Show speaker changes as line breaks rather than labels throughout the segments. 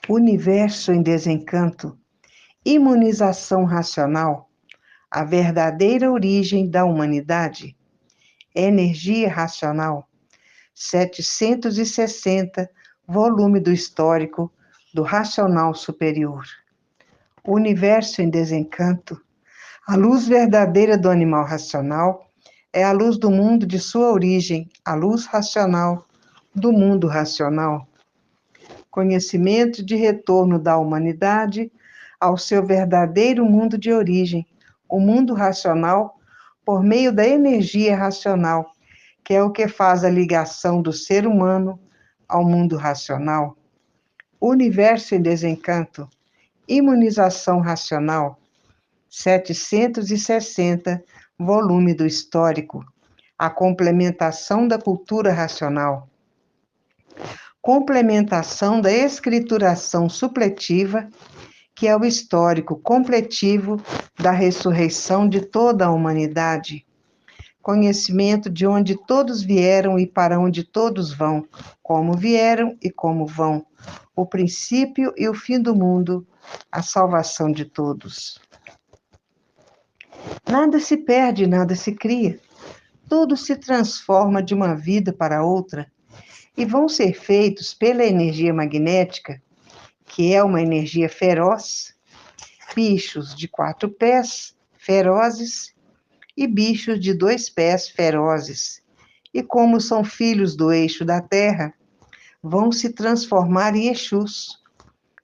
Universo em desencanto, imunização racional, a verdadeira origem da humanidade, energia racional, 760, volume do histórico do racional superior. Universo em desencanto, a luz verdadeira do animal racional é a luz do mundo de sua origem, a luz racional do mundo racional. Conhecimento de retorno da humanidade ao seu verdadeiro mundo de origem, o mundo racional, por meio da energia racional, que é o que faz a ligação do ser humano ao mundo racional. Universo em desencanto, imunização racional, 760, volume do histórico, a complementação da cultura racional. Complementação da escrituração supletiva, que é o histórico completivo da ressurreição de toda a humanidade. Conhecimento de onde todos vieram e para onde todos vão, como vieram e como vão, o princípio e o fim do mundo, a salvação de todos. Nada se perde, nada se cria. Tudo se transforma de uma vida para outra e vão ser feitos pela energia magnética, que é uma energia feroz, bichos de 4 pés ferozes e bichos de 2 pés ferozes. E como são filhos do eixo da terra, vão se transformar em Exus,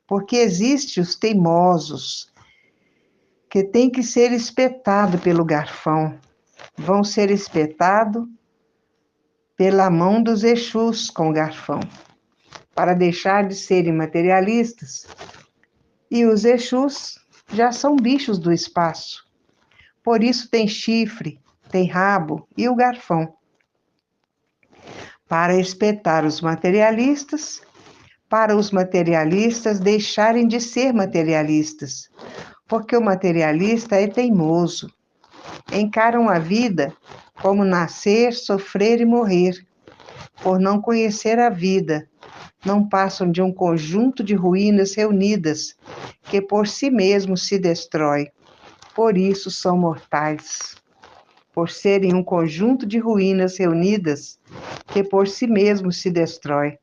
porque existem os teimosos, que têm que ser espetados pelo garfão, vão ser espetados pela mão dos Exus com o garfão, para deixar de serem materialistas. E os Exus já são bichos do espaço, por isso tem chifre, tem rabo e o garfão, para espetar os materialistas, para os materialistas deixarem de ser materialistas, porque o materialista é teimoso, encaram a vida como nascer, sofrer e morrer, por não conhecer a vida, não passam de um conjunto de ruínas reunidas, que por si mesmo se destrói, por isso são mortais. Por serem um conjunto de ruínas reunidas, que por si mesmo se destrói.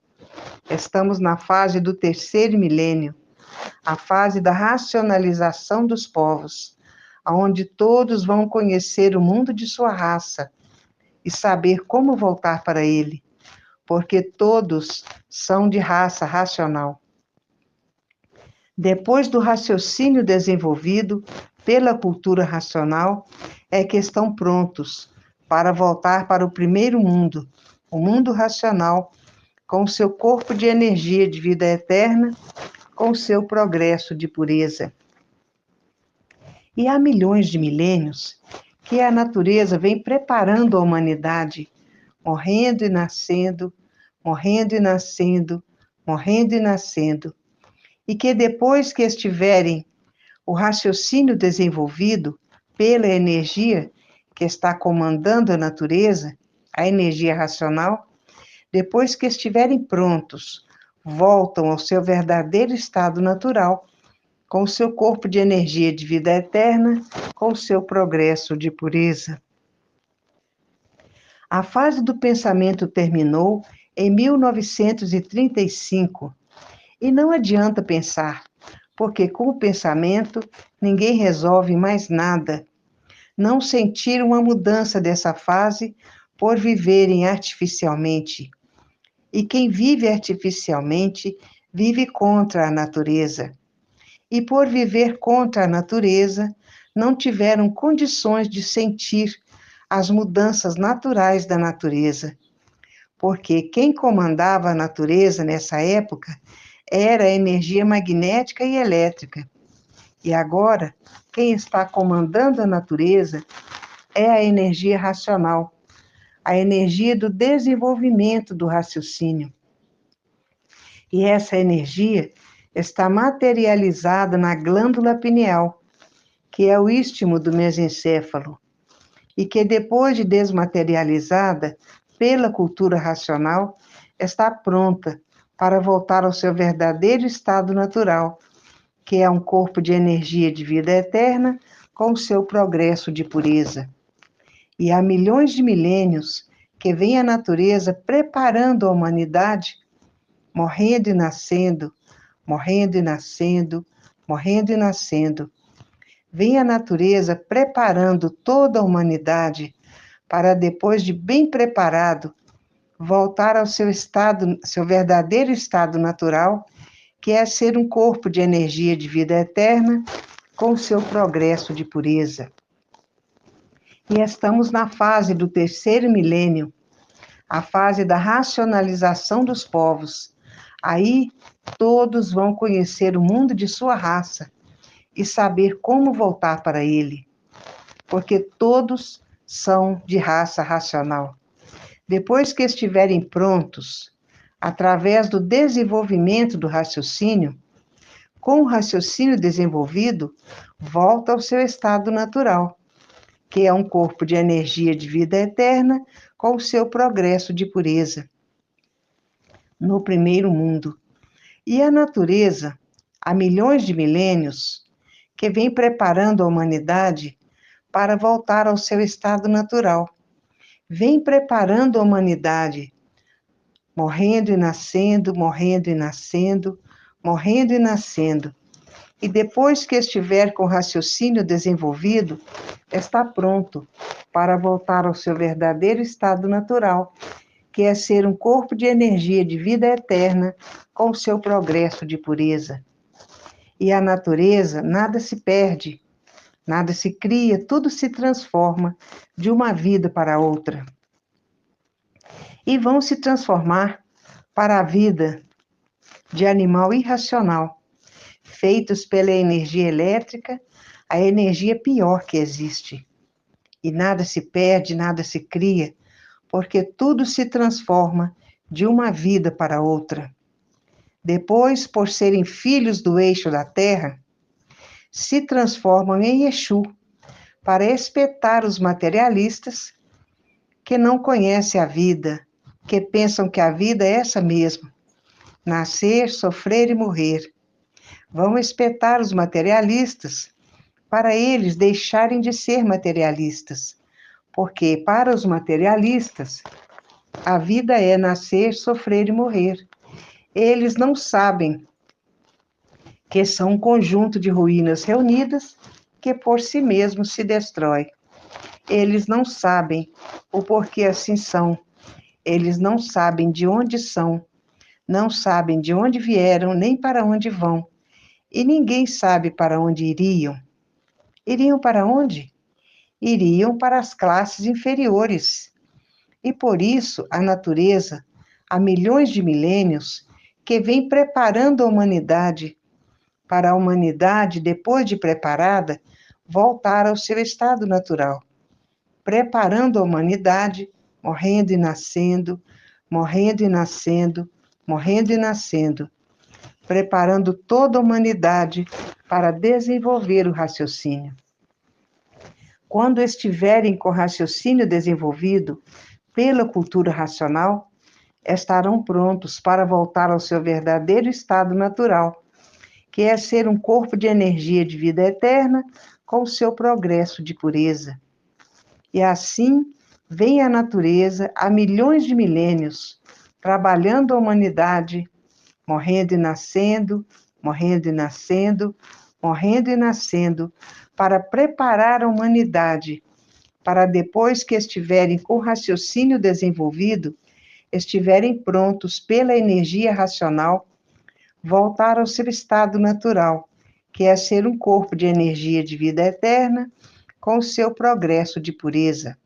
Estamos na fase do 3º milênio, a fase da racionalização dos povos, onde todos vão conhecer o mundo de sua raça e saber como voltar para ele, porque todos são de raça racional. Depois do raciocínio desenvolvido pela cultura racional, é que estão prontos para voltar para o primeiro mundo, o mundo racional, com o seu corpo de energia de vida eterna, com o seu progresso de pureza. E há milhões de milênios que a natureza vem preparando a humanidade, morrendo e nascendo, morrendo e nascendo, morrendo e nascendo, e que depois que estiverem o raciocínio desenvolvido pela energia que está comandando a natureza, a energia racional, depois que estiverem prontos, voltam ao seu verdadeiro estado natural, com o seu corpo de energia de vida eterna, com o seu progresso de pureza. A fase do pensamento terminou em 1935, e não adianta pensar, porque com o pensamento ninguém resolve mais nada. Não sentiram a mudança dessa fase por viverem artificialmente. E quem vive artificialmente vive contra a natureza. E por viver contra a natureza, não tiveram condições de sentir as mudanças naturais da natureza. Porque quem comandava a natureza nessa época era a energia magnética e elétrica. E agora, quem está comandando a natureza é a energia racional, a energia do desenvolvimento do raciocínio. E essa energia está materializada na glândula pineal, que é o istmo do mesencéfalo, e que depois de desmaterializada pela cultura racional, está pronta para voltar ao seu verdadeiro estado natural, que é um corpo de energia de vida eterna com o seu progresso de pureza. E há milhões de milênios que vem a natureza preparando a humanidade, morrendo e nascendo, morrendo e nascendo, morrendo e nascendo. Vem a natureza preparando toda a humanidade para, depois de bem preparado, voltar ao seu estado, seu verdadeiro estado natural, que é ser um corpo de energia de vida eterna com o seu progresso de pureza. E estamos na fase do terceiro milênio, a fase da racionalização dos povos. Aí todos vão conhecer o mundo de sua raça e saber como voltar para ele, porque todos são de raça racional. Depois que estiverem prontos, através do desenvolvimento do raciocínio, com o raciocínio desenvolvido, volta ao seu estado natural, que é um corpo de energia de vida eterna com o seu progresso de pureza no primeiro mundo. E a natureza, há milhões de milênios, que vem preparando a humanidade para voltar ao seu estado natural. Vem preparando a humanidade, morrendo e nascendo, morrendo e nascendo, morrendo e nascendo. E depois que estiver com o raciocínio desenvolvido, está pronto para voltar ao seu verdadeiro estado natural, que é ser um corpo de energia de vida eterna com o seu progresso de pureza. E a natureza, nada se perde, nada se cria, tudo se transforma de uma vida para outra. E vão se transformar para a vida de animal irracional, feitos pela energia elétrica, a energia pior que existe. E nada se perde, nada se cria, porque tudo se transforma de uma vida para outra. Depois, por serem filhos do eixo da Terra, se transformam em Exu, para espetar os materialistas que não conhecem a vida, que pensam que a vida é essa mesma, nascer, sofrer e morrer. Vão espetar os materialistas para eles deixarem de ser materialistas, porque para os materialistas a vida é nascer, sofrer e morrer. Eles não sabem que são um conjunto de ruínas reunidas que por si mesmos se destrói. Eles não sabem o porquê assim são. Eles não sabem de onde são, não sabem de onde vieram, nem para onde vão. E ninguém sabe para onde iriam. Iriam para onde? Iriam para as classes inferiores. E por isso a natureza, há milhões de milênios, que vem preparando a humanidade para a humanidade, depois de preparada, voltar ao seu estado natural. Preparando a humanidade, morrendo e nascendo, morrendo e nascendo, morrendo e nascendo. Preparando toda a humanidade para desenvolver o raciocínio. Quando estiverem com o raciocínio desenvolvido pela cultura racional, estarão prontos para voltar ao seu verdadeiro estado natural, que é ser um corpo de energia de vida eterna com o seu progresso de pureza. E assim vem a natureza há milhões de milênios, trabalhando a humanidade, morrendo e nascendo, morrendo e nascendo, morrendo e nascendo, para preparar a humanidade, para depois que estiverem com o raciocínio desenvolvido, estiverem prontos pela energia racional, voltar ao seu estado natural, que é ser um corpo de energia de vida eterna, com o seu progresso de pureza.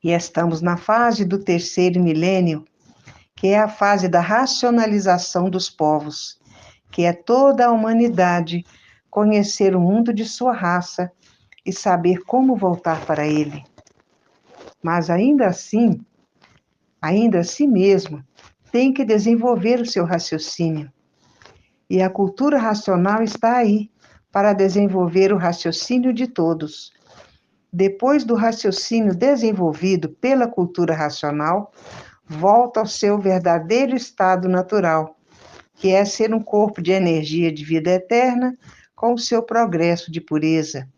E estamos na fase do terceiro milênio, que é a fase da racionalização dos povos, que é toda a humanidade conhecer o mundo de sua raça e saber como voltar para ele. Mas ainda assim mesmo, tem que desenvolver o seu raciocínio. E a cultura racional está aí para desenvolver o raciocínio de todos. Depois do raciocínio desenvolvido pela cultura racional, volta ao seu verdadeiro estado natural, que é ser um corpo de energia de vida eterna com o seu progresso de pureza.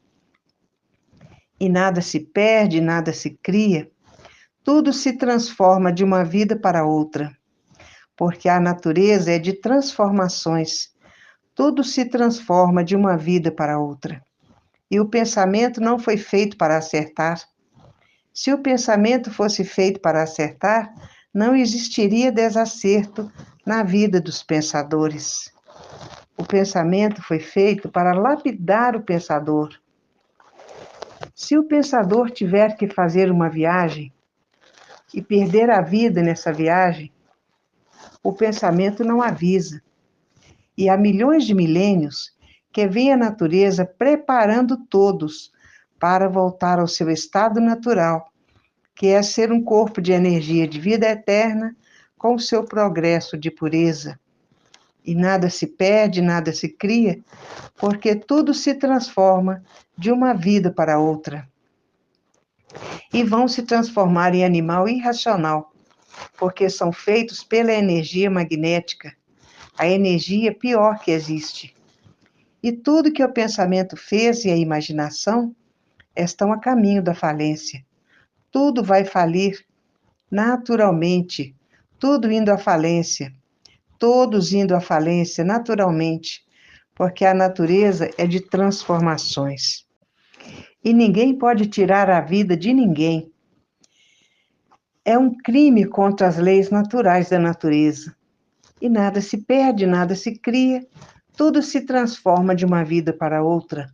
E nada se perde, nada se cria, tudo se transforma de uma vida para outra, porque a natureza é de transformações, tudo se transforma de uma vida para outra. E o pensamento não foi feito para acertar. Se o pensamento fosse feito para acertar, não existiria desacerto na vida dos pensadores. O pensamento foi feito para lapidar o pensador. Se o pensador tiver que fazer uma viagem e perder a vida nessa viagem, o pensamento não avisa. E há milhões de milênios que vem a natureza preparando todos para voltar ao seu estado natural, que é ser um corpo de energia de vida eterna com o seu progresso de pureza. E nada se perde, nada se cria, porque tudo se transforma de uma vida para outra. E vão se transformar em animal irracional, porque são feitos pela energia magnética, a energia pior que existe. E tudo que o pensamento fez e a imaginação estão a caminho da falência. Tudo vai falir naturalmente, tudo indo à falência, todos indo à falência naturalmente, porque a natureza é de transformações. E ninguém pode tirar a vida de ninguém. É um crime contra as leis naturais da natureza. E nada se perde, nada se cria, tudo se transforma de uma vida para outra.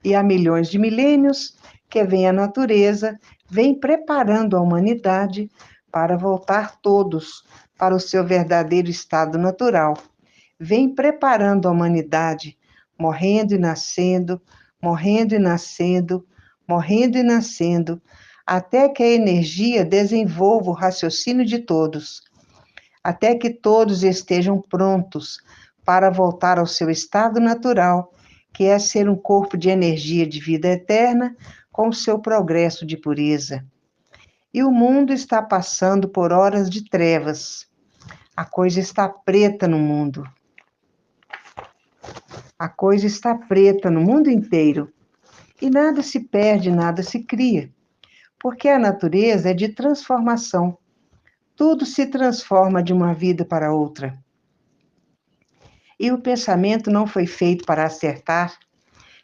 E há milhões de milênios que vem a natureza, vem preparando a humanidade para voltar todos para o seu verdadeiro estado natural. Vem preparando a humanidade, morrendo e nascendo, morrendo e nascendo, morrendo e nascendo, até que a energia desenvolva o raciocínio de todos, até que todos estejam prontos para voltar ao seu estado natural, que é ser um corpo de energia de vida eterna com o seu progresso de pureza. E o mundo está passando por horas de trevas. A coisa está preta no mundo. A coisa está preta no mundo inteiro. E nada se perde, nada se cria, porque a natureza é de transformação. Tudo se transforma de uma vida para outra. E o pensamento não foi feito para acertar.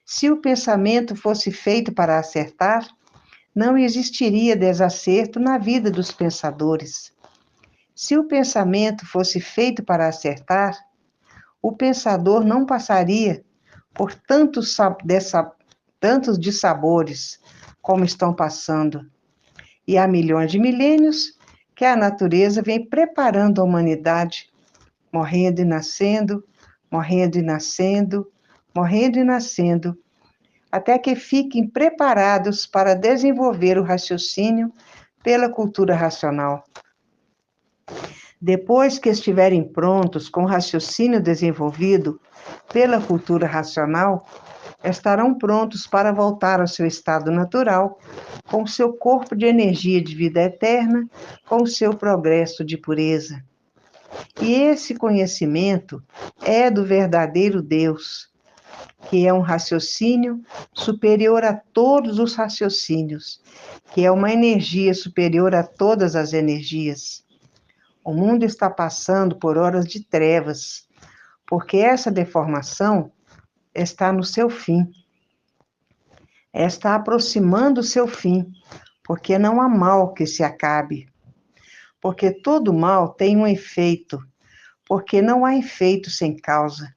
Se o pensamento fosse feito para acertar, não existiria desacerto na vida dos pensadores. Se o pensamento fosse feito para acertar, o pensador não passaria por tantos dissabores como estão passando. E há milhões de milênios que a natureza vem preparando a humanidade, morrendo e nascendo, morrendo e nascendo, morrendo e nascendo, até que fiquem preparados para desenvolver o raciocínio pela cultura racional. Depois que estiverem prontos com o raciocínio desenvolvido pela cultura racional, estarão prontos para voltar ao seu estado natural, com o seu corpo de energia de vida eterna, com o seu progresso de pureza. E esse conhecimento é do verdadeiro Deus, que é um raciocínio superior a todos os raciocínios, que é uma energia superior a todas as energias. O mundo está passando por horas de trevas, porque essa deformação está no seu fim. Está aproximando o seu fim, porque não há mal que se acabe. Porque todo mal tem um efeito, porque não há efeito sem causa.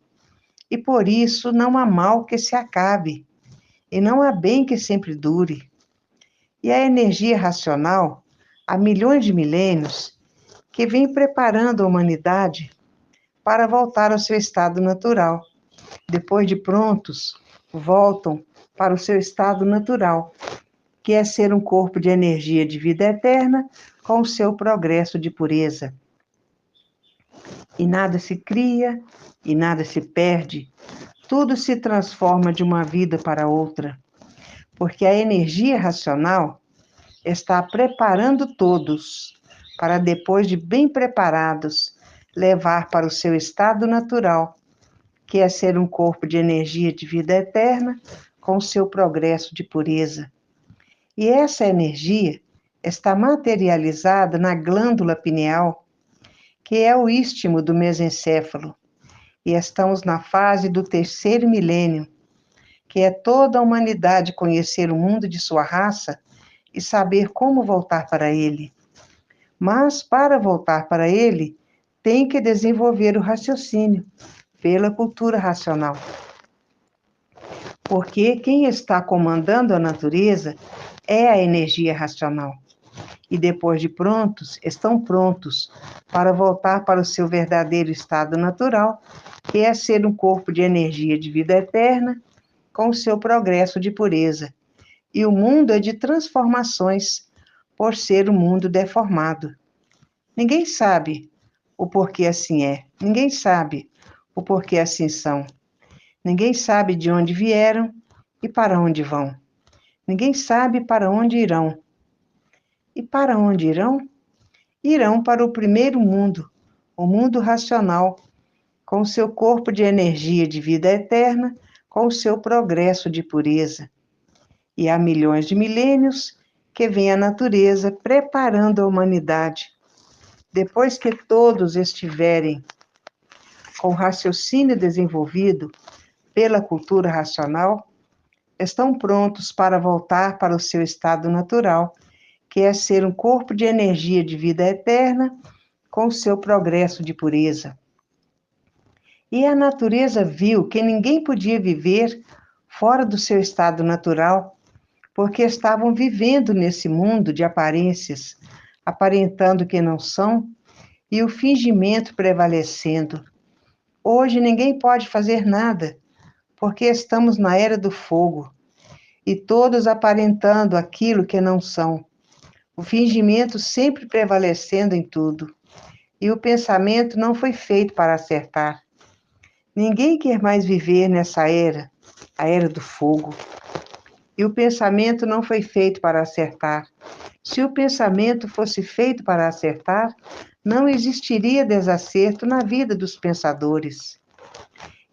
E por isso não há mal que se acabe, e não há bem que sempre dure. E a energia racional, há milhões de milênios, que vem preparando a humanidade para voltar ao seu estado natural. Depois de prontos, voltam para o seu estado natural, que é ser um corpo de energia de vida eterna com o seu progresso de pureza. E nada se cria, e nada se perde, tudo se transforma de uma vida para outra, porque a energia racional está preparando todos para depois de bem preparados, levar para o seu estado natural, que é ser um corpo de energia de vida eterna, com o seu progresso de pureza. E essa energia está materializada na glândula pineal, que é o istmo do mesencéfalo, e estamos na fase do terceiro milênio, que é toda a humanidade conhecer o mundo de sua raça e saber como voltar para ele. Mas, para voltar para ele, tem que desenvolver o raciocínio pela cultura racional. Porque quem está comandando a natureza é a energia racional. E depois de prontos, estão prontos para voltar para o seu verdadeiro estado natural, que é ser um corpo de energia de vida eterna, com o seu progresso de pureza. E o mundo é de transformações, por ser um mundo deformado. Ninguém sabe o porquê assim é. Ninguém sabe o porquê assim são. Ninguém sabe de onde vieram e para onde vão. Ninguém sabe para onde irão. E para onde irão? Irão para o primeiro mundo, o mundo racional, com o seu corpo de energia de vida eterna, com o seu progresso de pureza. E há milhões de milênios que vem a natureza preparando a humanidade. Depois que todos estiverem com o raciocínio desenvolvido pela cultura racional, estão prontos para voltar para o seu estado natural, que é ser um corpo de energia de vida eterna com o seu progresso de pureza. E a natureza viu que ninguém podia viver fora do seu estado natural, porque estavam vivendo nesse mundo de aparências, aparentando que não são, e o fingimento prevalecendo. Hoje ninguém pode fazer nada, porque estamos na era do fogo, e todos aparentando aquilo que não são. O fingimento sempre prevalecendo em tudo. E o pensamento não foi feito para acertar. Ninguém quer mais viver nessa era, a era do fogo. E o pensamento não foi feito para acertar. Se o pensamento fosse feito para acertar, não existiria desacerto na vida dos pensadores.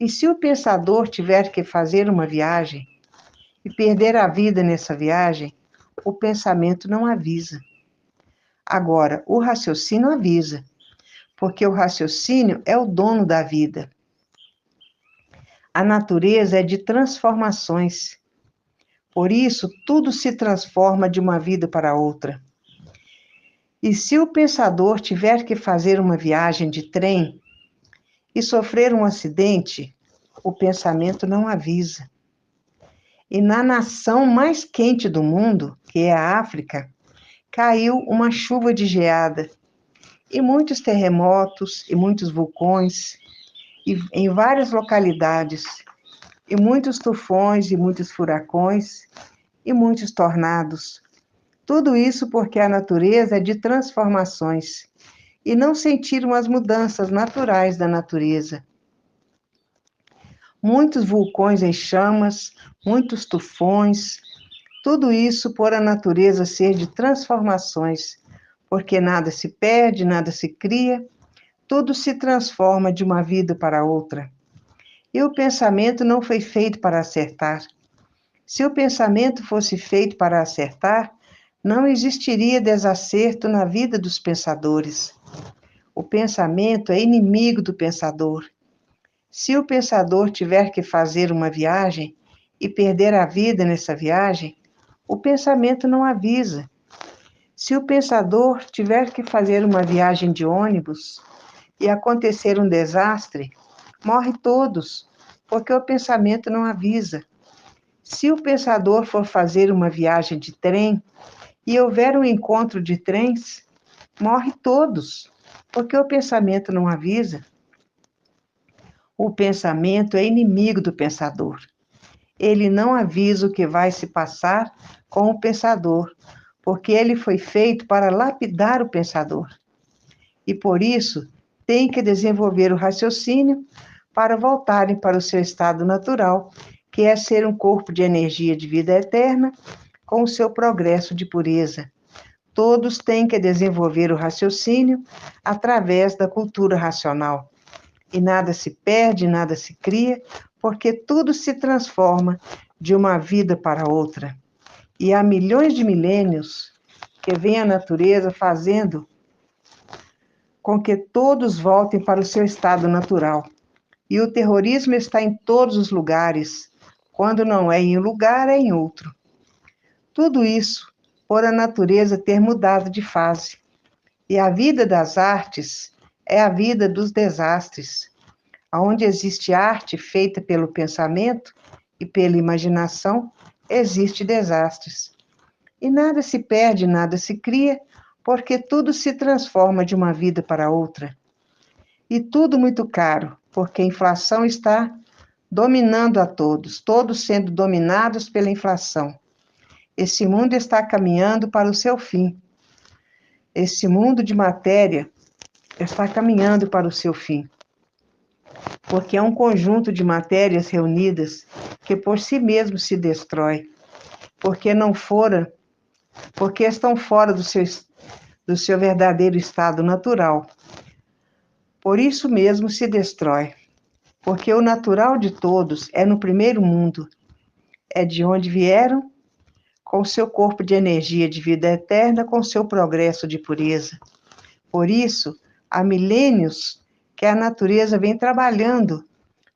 E se o pensador tiver que fazer uma viagem e perder a vida nessa viagem, o pensamento não avisa. Agora, o raciocínio avisa, porque o raciocínio é o dono da vida. A natureza é de transformações. Por isso, tudo se transforma de uma vida para outra. E se o pensador tiver que fazer uma viagem de trem e sofrer um acidente, o pensamento não avisa. E na nação mais quente do mundo, que é a África, caiu uma chuva de geada, e muitos terremotos, e muitos vulcões, e em várias localidades, e muitos tufões, e muitos furacões, e muitos tornados. Tudo isso porque a natureza é de transformações, e não sentiram as mudanças naturais da natureza. Muitos vulcões em chamas, muitos tufões, tudo isso por a natureza ser de transformações, porque nada se perde, nada se cria, tudo se transforma de uma vida para outra. E o pensamento não foi feito para acertar. Se o pensamento fosse feito para acertar, não existiria desacerto na vida dos pensadores. O pensamento é inimigo do pensador. Se o pensador tiver que fazer uma viagem e perder a vida nessa viagem, o pensamento não avisa. Se o pensador tiver que fazer uma viagem de ônibus e acontecer um desastre, morre todos, porque o pensamento não avisa. Se o pensador for fazer uma viagem de trem e houver um encontro de trens, morre todos, porque o pensamento não avisa. O pensamento é inimigo do pensador. Ele não avisa o que vai se passar com o pensador, porque ele foi feito para lapidar o pensador. E por isso, tem que desenvolver o raciocínio para voltarem para o seu estado natural, que é ser um corpo de energia de vida eterna, com o seu progresso de pureza. todos têm que desenvolver o raciocínio através da cultura racional. E nada se perde, nada se cria, porque tudo se transforma de uma vida para outra. E há milhões de milênios que vem a natureza fazendo com que todos voltem para o seu estado natural. E o terrorismo está em todos os lugares. Quando não é em um lugar, é em outro. Tudo isso por a natureza ter mudado de fase. E a vida das artes é a vida dos desastres. Onde existe arte feita pelo pensamento e pela imaginação, existe desastres. E nada se perde, nada se cria, porque tudo se transforma de uma vida para outra. E tudo muito caro, porque a inflação está dominando a todos, todos sendo dominados pela inflação. Esse mundo está caminhando para o seu fim. Esse mundo de matéria está caminhando para o seu fim. Porque é um conjunto de matérias reunidas que por si mesmo se destrói, porque estão fora do seu verdadeiro estado natural. Por isso mesmo se destrói, porque o natural de todos é no primeiro mundo, é de onde vieram, com seu corpo de energia de vida eterna, com seu progresso de pureza. Por isso, há milênios que a natureza vem trabalhando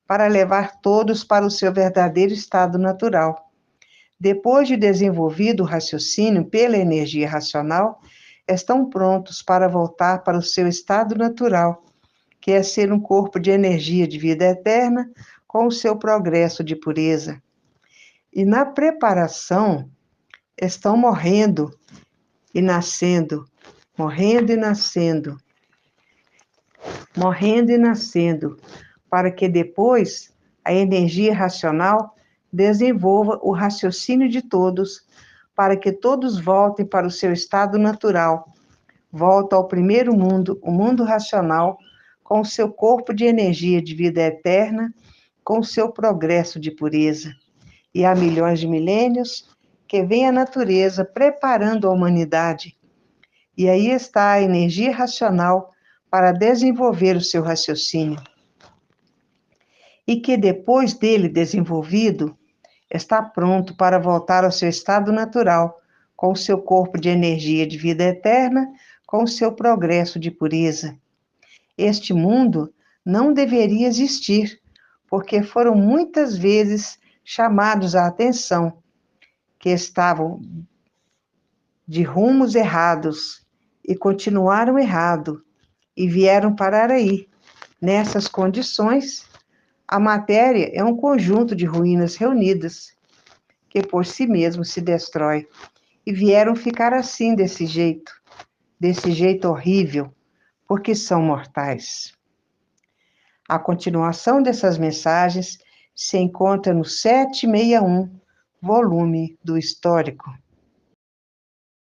para levar todos para o seu verdadeiro estado natural. Depois de desenvolvido o raciocínio pela energia racional, estão prontos para voltar para o seu estado natural, que é ser um corpo de energia de vida eterna com o seu progresso de pureza. E na preparação, estão morrendo e nascendo, morrendo e nascendo, morrendo e nascendo, para que depois a energia racional desenvolva o raciocínio de todos, para que todos voltem para o seu estado natural, volta ao primeiro mundo, o mundo racional, com o seu corpo de energia de vida eterna, com o seu progresso de pureza. E há milhões de milênios que vem a natureza preparando a humanidade. E aí está a energia racional para desenvolver o seu raciocínio. E que depois dele desenvolvido, está pronto para voltar ao seu estado natural, com o seu corpo de energia de vida eterna, com o seu progresso de pureza. Este mundo não deveria existir, porque foram muitas vezes chamados à atenção, que estavam de rumos errados e continuaram errado e vieram parar aí. Nessas condições, a matéria é um conjunto de ruínas reunidas, que por si mesmo se destrói, e vieram ficar assim, desse jeito horrível, porque são mortais. A continuação dessas mensagens se encontra no 761, volume do Histórico.